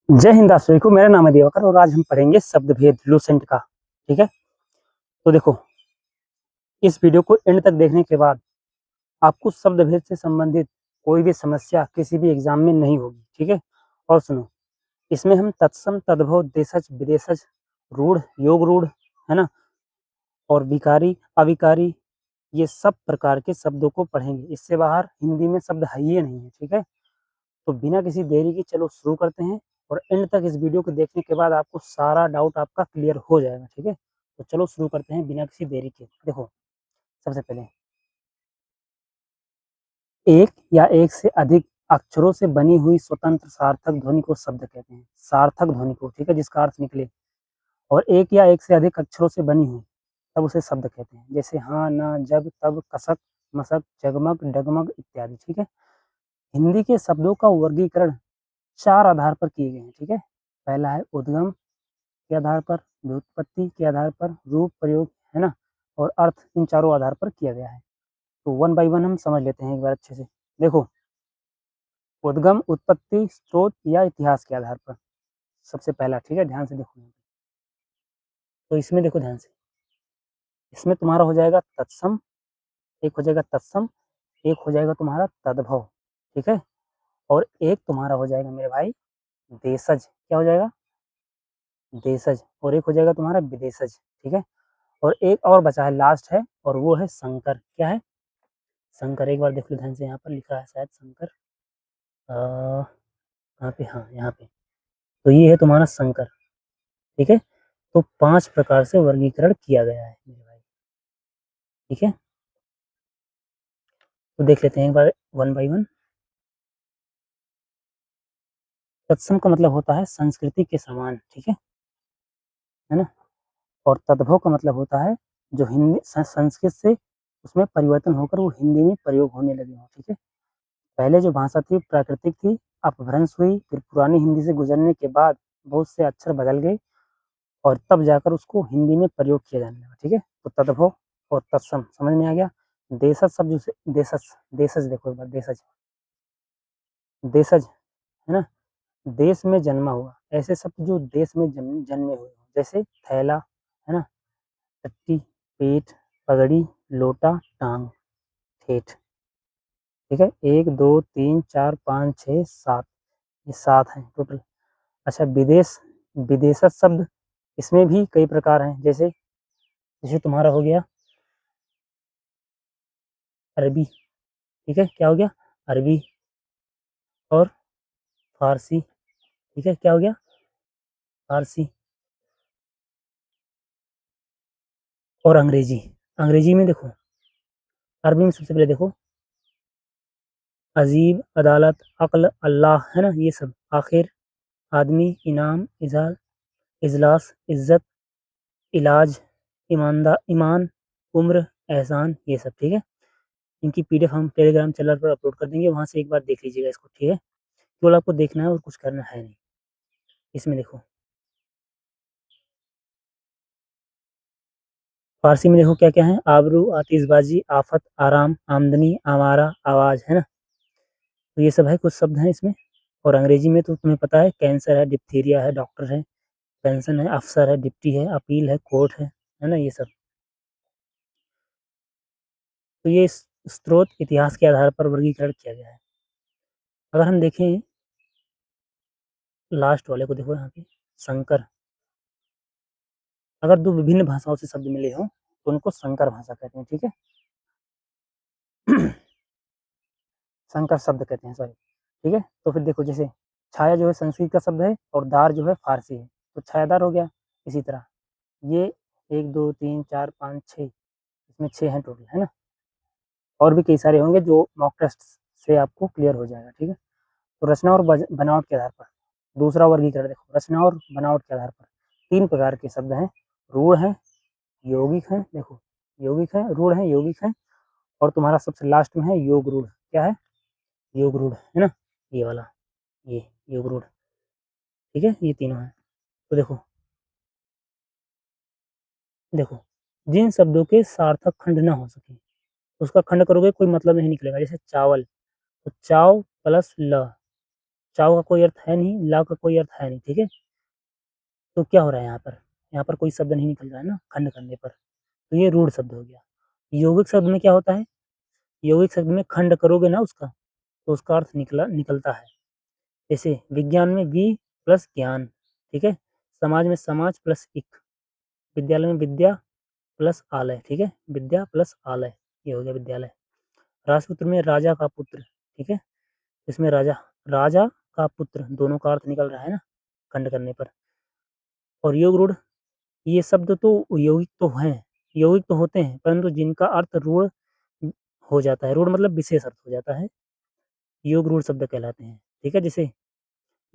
जय हिंद आप सभी को। मेरा नाम है दिवाकर और आज हम पढ़ेंगे शब्द भेद लूसेंट का। ठीक है, तो देखो, इस वीडियो को एंड तक देखने के बाद आपको शब्द भेद से संबंधित कोई भी समस्या किसी भी एग्जाम में नहीं होगी। ठीक है, और सुनो, इसमें हम तत्सम, तद्भव, देशज, विदेशज, रूढ़, योग रूढ़, है ना, और विकारी, अविकारी, ये सब प्रकार के शब्दों को पढ़ेंगे। इससे बाहर हिंदी में शब्द है ही नहीं है। ठीक है, तो बिना किसी देरी की चलो शुरू करते हैं और एंड तक इस वीडियो को देखने के बाद आपको सारा डाउट आपका क्लियर हो जाएगा। ठीक है, तो चलो शुरू करते हैं बिना किसी देरी के। देखो, सबसे पहले एक या एक से अधिक अक्षरों से बनी हुई स्वतंत्र सार्थक ध्वनि को शब्द कहते हैं। सार्थक ध्वनि को, ठीक है, जिसका अर्थ निकले, और एक या एक से अधिक अक्षरों से बनी हुई, तब उसे शब्द कहते हैं। जैसे हाँ, ना, जब, तब, कसक, मसक, जगमग, डगमग इत्यादि। ठीक है, हिंदी के शब्दों का वर्गीकरण चार आधार पर किए गए हैं। ठीक है, पहला है उद्गम के आधार पर, व्युत्पत्ति के आधार पर, रूप प्रयोग, है ना, और अर्थ, इन चारों आधार पर किया गया है। तो वन बाय वन हम समझ लेते हैं एक बार अच्छे से। देखो, उद्गम, उत्पत्ति, स्रोत या इतिहास के आधार पर, सबसे पहला। ठीक है, ध्यान से देखो, तो इसमें देखो ध्यान से, इसमें तुम्हारा हो जाएगा तत्सम, एक हो जाएगा तत्सम, एक हो जाएगा तुम्हारा तद्भव। ठीक है, और एक तुम्हारा हो जाएगा मेरे भाई देशज। क्या हो जाएगा? देशज। और एक हो जाएगा तुम्हारा विदेशज। ठीक है, और एक और बचा है, लास्ट है, और वो है संकर। क्या है? शंकर। एक बार देख लो ध्यान से, यहाँ पर लिखा है शायद शंकर, कहाँ पे, हाँ यहाँ पे। तो ये है तुम्हारा शंकर। ठीक है, तो 5 प्रकार से वर्गीकरण किया गया है मेरे भाई। ठीक है, तो देख लेते हैं एक बार वन बाय वन। तत्सम का मतलब होता है संस्कृति के समान। ठीक है ना, और तद्भव का मतलब होता है जो हिंदी संस्कृत से उसमें परिवर्तन होकर वो हिंदी में प्रयोग होने लगे हो। ठीक है, पहले जो भाषा थी प्राकृतिक थी, अपभ्रंश हुई, फिर पुरानी हिंदी से गुजरने के बाद बहुत से अक्षर बदल गए और तब जाकर उसको हिंदी में प्रयोग किया जाने लगा। ठीक है, तो तद्भव और तत्सम समझ में आ गया। देशज शब्द से, देशज, देशज देखो एक बार, देशज, देशज, है ना, देश में जन्मा हुआ, ऐसे शब्द जो देश में जन्मे हुए हो, जैसे थैला, है ना, टट्टी, पेट, पगड़ी, लोटा, टांग, ठेठ। ठीक है, 1 2 3 4 5 6 7, ये 7 हैं टोटल। अच्छा, विदेश, विदेशज शब्द, इसमें भी कई प्रकार हैं। जैसे जैसे तुम्हारा हो गया अरबी। ठीक है, क्या हो गया? अरबी, और फारसी। ठीक है, क्या हो गया? फारसी, और अंग्रेजी। अंग्रेजी में देखो, अरबी में सबसे पहले देखो, अजीब, अदालत, अक्ल, अल्लाह, है ना, ये सब। आखिर, आदमी, इनाम, इजहार, इजलास, इज्जत, इलाज, ईमानदार, ईमान, उम्र, एहसान, ये सब। ठीक है, इनकी पीडीएफ हम टेलीग्राम चैनल पर अपलोड कर देंगे, वहाँ से एक बार देख लीजिएगा इसको। ठीक है, केवल आपको देखना है और कुछ करना है नहीं। इसमें देखो, फारसी में देखो क्या क्या है, आबरू, आतिशबाजी, आफत, आराम, आमदनी, आवारा, आवाज, है ना, तो ये सब है, कुछ शब्द हैं इसमें। और अंग्रेजी में तो तुम्हें पता है, कैंसर है, डिप्थीरिया है, डॉक्टर है, पेंशन है, अफसर है, डिप्टी है, अपील है, कोर्ट है ना, ये सब। तो ये स्रोत इतिहास के आधार पर वर्गीकरण किया गया है। अगर हम देखें लास्ट वाले को, देखो यहाँ पे संकर, अगर दो विभिन्न भाषाओं से शब्द मिले हों तो उनको संकर भाषा कहते हैं। ठीक है, संकर शब्द कहते हैं, सॉरी। ठीक है, तो फिर देखो, जैसे छाया जो है संस्कृत का शब्द है और दार जो है फारसी है, तो छायादार हो गया। इसी तरह ये 1 2 3 4 5 6, इसमें 6 हैं टोटल, है ना, और भी कई सारे होंगे जो मॉक टेस्ट से आपको क्लियर हो जाएगा। ठीक है, तो रचना और बनावट के आधार पर दूसरा वर्गीकरण देखो, रचना और बनावट के आधार पर 3 प्रकार के शब्द हैं, रूढ़ है, यौगिक है, देखो, यौगिक है, रूढ़ है, यौगिक है, और तुम्हारा सबसे लास्ट में है योग रूढ़। क्या है? योग रूढ़, है ना, ये वाला, ये योग रूढ़। ठीक है, ये तीनों है। तो देखो, देखो, जिन शब्दों के सार्थक खंड ना हो सके उसका खंड करोगे कोई मतलब नहीं निकलेगा। जैसे चावल, तो चाव प्लस ल, चाव का कोई अर्थ है नहीं, लाव का कोई अर्थ है नहीं, ठीक है। तो क्या हो रहा है यहाँ पर? यहाँ पर कोई शब्द नहीं निकल रहा है ना खंड करने पर, तो ये रूढ़ शब्द हो गया। यौगिक शब्द में क्या होता है? यौगिक शब्द में खंड करोगे ना उसका, तो उसका अर्थ निकलता है। जैसे विज्ञान में वि प्लस ज्ञान, ठीक है। समाज में समाज प्लस इक, विद्यालय में विद्या प्लस आलय, ठीक है। विद्या प्लस आलय, ये हो गया विद्यालय। राजपुत्र में राजा का पुत्र, ठीक है। इसमें राजा, राजा का पुत्र, दोनों का अर्थ निकल रहा है ना खंड करने पर। और योग रूढ़, ये शब्द तो यौगिक तो हैं, यौगिक तो होते हैं, परंतु जिनका अर्थ रूढ़ हो जाता है, रूढ़ मतलब विशेष अर्थ हो जाता है, योग रूढ़ शब्द कहलाते हैं, ठीक है। जैसे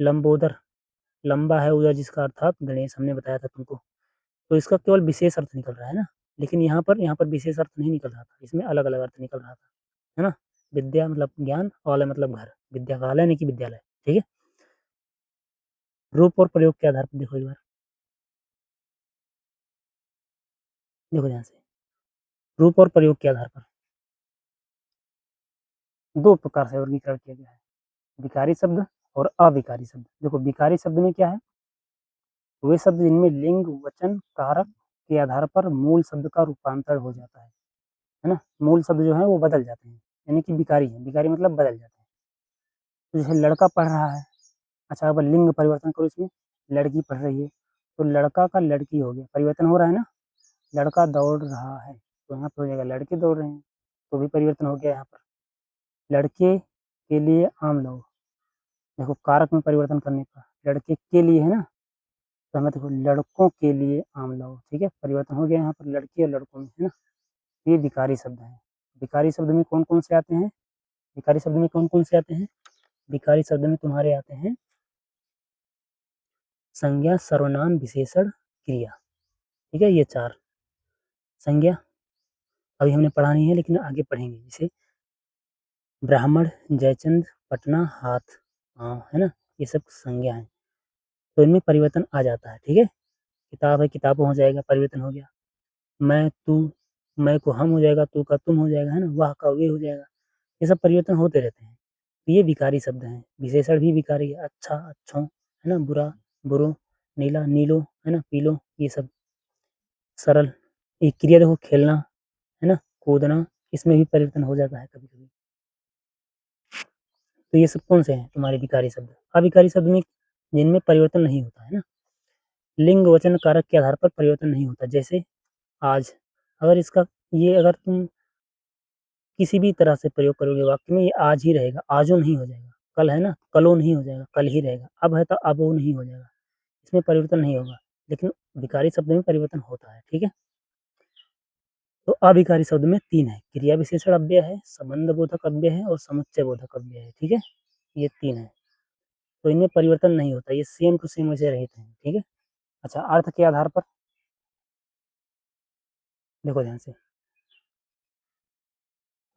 लंबोदर, लंबा है उदर जिसका अर्थात गणेश, हमने बताया था तुमको। तो इसका केवल विशेष अर्थ निकल रहा है ना, लेकिन यहाँ पर विशेष अर्थ नहीं निकल रहा था, इसमें अलग-अलग अर्थ निकल रहा था, है ना? विद्या मतलब ज्ञान, आलय मतलब घर, विद्या का आलय नहीं कि विद्यालय, ठीक है? रूप और प्रयोग के आधार पर देखो एक बार, देखो ध्यान से, रूप और प्रयोग के आधार पर 2 प्रकार से वर्गीकरण किया गया है, विकारी शब्द और अविकारी शब्द। देखो विकारी शब्द में क्या है? वे शब्द जिनमें लिंग, वचन, कारक के आधार पर मूल शब्द का रूपांतर हो जाता है ना? मूल शब्द जो है वो बदल जाते हैं, यानी कि विकारी है, विकारी मतलब बदल जाते हैं। तो जैसे लड़का पढ़ रहा है, अच्छा अब लिंग परिवर्तन करो इसमें, लड़की पढ़ रही है, तो लड़का का लड़की हो गया, परिवर्तन हो रहा है ना? लड़का दौड़ रहा है, तो यहाँ पे हो जाएगा लड़के दौड़ रहे हैं, तो भी परिवर्तन हो गया यहाँ पर। लड़के के लिए आम लोग, देखो कारक में परिवर्तन करने पर, लड़के के लिए है ना, तो हमें देखो लड़कों के लिए आम लोग, ठीक है, परिवर्तन हो गया यहाँ पर लड़के और लड़कों में, है ना? ये विकारी शब्द हैं। विकारी शब्द में कौन-कौन से आते हैं? विकारी शब्द में कौन-कौन से आते हैं? विकारी शब्द में तुम्हारे आते हैं संज्ञा, सर्वनाम, विशेषण, क्रिया, ठीक है, ये 4। संज्ञा अभी हमने पढ़ा नहीं है लेकिन आगे पढ़ेंगे, जैसे ब्राह्मण, जयचंद, पटना, हाथ, है ना? ये सब संज्ञा हैं, तो इनमें परिवर्तन आ जाता है, ठीक है? किताब है, किताबों हो जाएगा, परिवर्तन हो गया। मैं, तू, मैं को हम हो जाएगा, तू का तुम हो जाएगा, है ना? वह का वे हो जाएगा। ये सब परिवर्तन होते रहते हैं। तो ये विकारी शब्द हैं। विशेषण भी विकारी है, अच्छा, अच्छों, है ना? बुरा, बुरों, नीला, नीलो, है ना? पीलो, ये सब सरल। एक क्रिया देखो खेलना, है ना? कूदना, इसमें भी परिवर्तन हो जाता है कभी-कभी। तो ये सब कौन से हैं तुम्हारे विकारी शब्द? अविकारी शब्द में जिनमें परिवर्तन नहीं होता, है ना? लिंग, वचन, कारक के आधार पर परिवर्तन नहीं होता। जैसे आज, अगर इसका ये अगर तुम किसी भी तरह से प्रयोग करोगे वाक्य में, ये आज ही रहेगा, आजो नहीं हो जाएगा। कल है ना, कलो नहीं हो जाएगा, कल ही रहेगा। अब है तो अबो नहीं हो जाएगा। इसमें परिवर्तन नहीं होगा। लेकिन विकारी शब्द में परिवर्तन होता है, ठीक है? तो अविकारी शब्द में 3 है, क्रिया विशेषण अव्यय है, संबंध बोधक अव्यय है और समुच्चय बोधक अव्यय है, ठीक है? ये 3 है। तो इनमें परिवर्तन नहीं होता, ये सेम टू सेम वैसे रहते हैं, ठीक है? अच्छा, अर्थ के आधार पर देखो ध्यान से,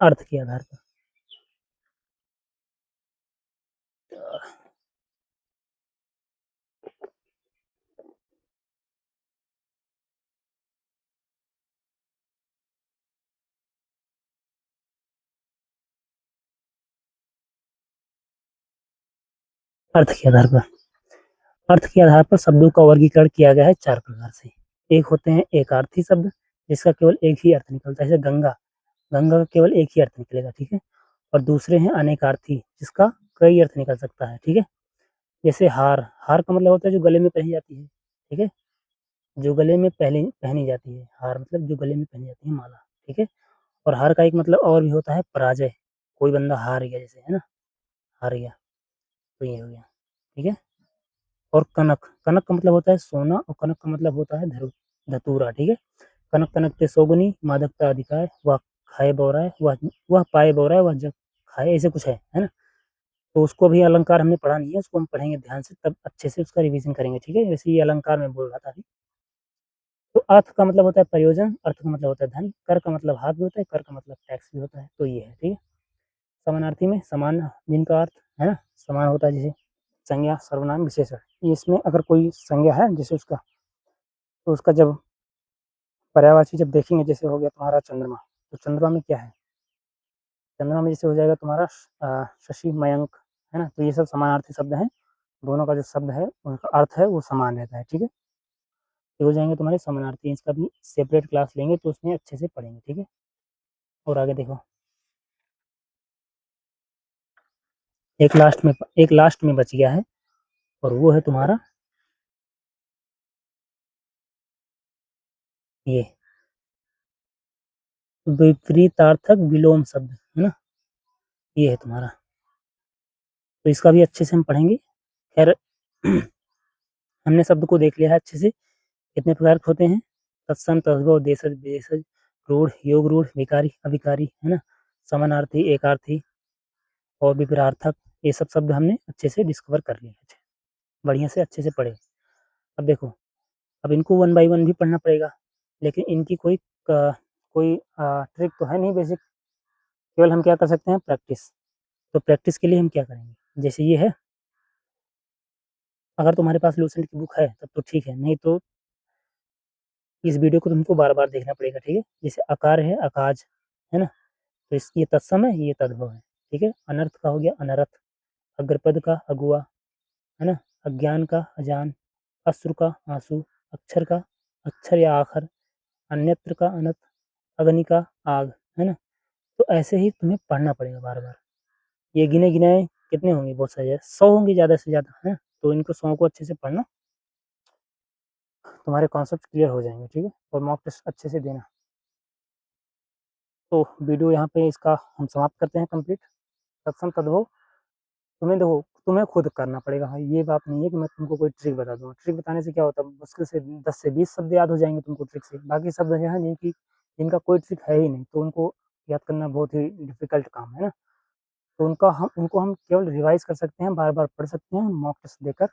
अर्थ के आधार पर अर्थ के आधार पर अर्थ के आधार पर शब्दों का वर्गीकरण किया गया है 4 प्रकार से। एक होते हैं एकार्थी शब्द, जिसका केवल एक ही अर्थ निकलता है, जैसे गंगा, गंगा का केवल एक ही अर्थ निकलेगा, ठीक है? और दूसरे हैं अनेकार्थी, जिसका कई अर्थ निकल सकता है, ठीक है? जैसे हार, हार का मतलब होता है जो गले में पहनी जाती है, ठीक है? जो गले में पहनी पहनी जाती है, हार मतलब जो गले में पहनी जाती है माला, ठीक है? और हार का एक मतलब और भी होता है पराजय, कोई बंदा हार गया जैसे, है ना? हार गया, तो ये हो गया, ठीक है? और कनक, कनक का मतलब होता है सोना और कनक का मतलब होता है धतूरा, ठीक है? कनक तनकते सौगुनी, मादकता अधिकार, वह खाए बौराए, वह पाए बौराए, वह जग खाए, ऐसे कुछ है ना? तो उसको भी अलंकार हमने पढ़ा नहीं है, उसको हम पढ़ेंगे ध्यान से, तब अच्छे से उसका रिवीजन करेंगे, ठीक है? वैसे ये अलंकार मैं बोल रहा था अभी। तो अर्थ का मतलब होता है प्रयोजन, अर्थ का मतलब होता है धन, कर का मतलब हाथ भी होता है, कर का मतलब टैक्स भी होता है, तो ये है, ठीक है? समानार्थी में समान जिनका अर्थ है ना समान होता है, जैसे संज्ञा, सर्वनाम, विशेषण। इसमें अगर कोई संज्ञा है जैसे उसका, तो उसका जब पर्यायवाची जब देखेंगे, जैसे हो गया तुम्हारा चंद्रमा, तो चंद्रमा में क्या है? चंद्रमा में जैसे हो जाएगा तुम्हारा शशि, मयंक, है ना। तो ये सब समानार्थी शब्द हैं, दोनों का जो शब्द है उनका अर्थ है वो समान रहता है, ठीक है। ये हो जाएंगे तुम्हारे समानार्थी, इसका भी सेपरेट क्लास लेंगे तो उसमें अच्छे से पढ़ेंगे, ठीक है। और आगे देखो, एक लास्ट में बच गया है, और वो है तुम्हारा ये विपरीतार्थक विलोम शब्द, है ना। ये है तुम्हारा, तो इसका भी अच्छे से हम पढ़ेंगे। खैर हमने शब्द को देख लिया है अच्छे से, कितने प्रकार के होते हैं, तत्सम, तद्भव, देशज, विशेषज, रूढ़, योग रूढ़, विकारी, अभिकारी, है ना, समानार्थी, एकार्थी और विपरार्थक, ये सब शब्द हमने अच्छे से डिस्कवर कर लिए, बढ़िया से अच्छे से पढ़े। अब देखो, अब इनको वन बाय वन भी पढ़ना पड़ेगा, लेकिन इनकी कोई ट्रिक तो है नहीं बेसिक, केवल हम क्या कर सकते हैं, प्रैक्टिस। तो प्रैक्टिस के लिए हम क्या करेंगे, जैसे ये है, अगर तुम्हारे पास लूसेंट की बुक है तब तो ठीक है, नहीं तो इस वीडियो को तुमको बार-बार देखना पड़ेगा, ठीक है। जैसे आकार है, अकाज, है ना, तो इस ये तत्सम है, ये तद्भव है, ठीक है। अनर्थ का हो गया अनरथ, अग्रपद का अगुआ, है ना, अज्ञान का अजान, अश्रु का आंसू, अक्षर का अक्षर या आखर, अन्यत्र का अनत, अग्नि का आग, है ना। तो ऐसे ही तुम्हें पढ़ना पड़ेगा बार-बार। ये गिने-गिनाए कितने होंगे, बहुत सारे 100 होंगे ज़्यादा से ज़्यादा, है ना। तो इनको 100 को अच्छे से पढ़ना, तुम्हारे कॉन्सेप्ट क्लियर हो जाएँगे, ठीक है। और मॉक टेस्ट अच्छे से देना। तो वीडियो यहाँ पे इसका हम समाप्त करते हैं कंप्लीट। तत्सम तद्भव तुम्हें देखो, तुम्हें खुद करना पड़ेगा। हाँ, ये बात नहीं है कि मैं तुमको कोई ट्रिक बता दूँगा। ट्रिक बताने से क्या होता है, मुश्किल से 10 से 20 शब्द याद हो जाएँगे तुमको ट्रिक से। बाकी शब्द जो हैं जिनका कोई ट्रिक है ही नहीं, तो उनको याद करना बहुत ही डिफ़िकल्ट काम है ना। तो उनको हम केवल रिवाइज़ कर सकते हैं, बार-बार पढ़ सकते हैं, मॉक टेस्ट देकर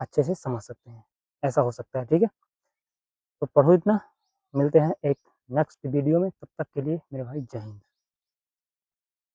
अच्छे से समझ सकते हैं। ऐसा हो सकता है, ठीक है। तो पढ़ो इतना, मिलते हैं एक नेक्स्ट वीडियो में, तब तक के लिए मेरे भाई जय हिंद।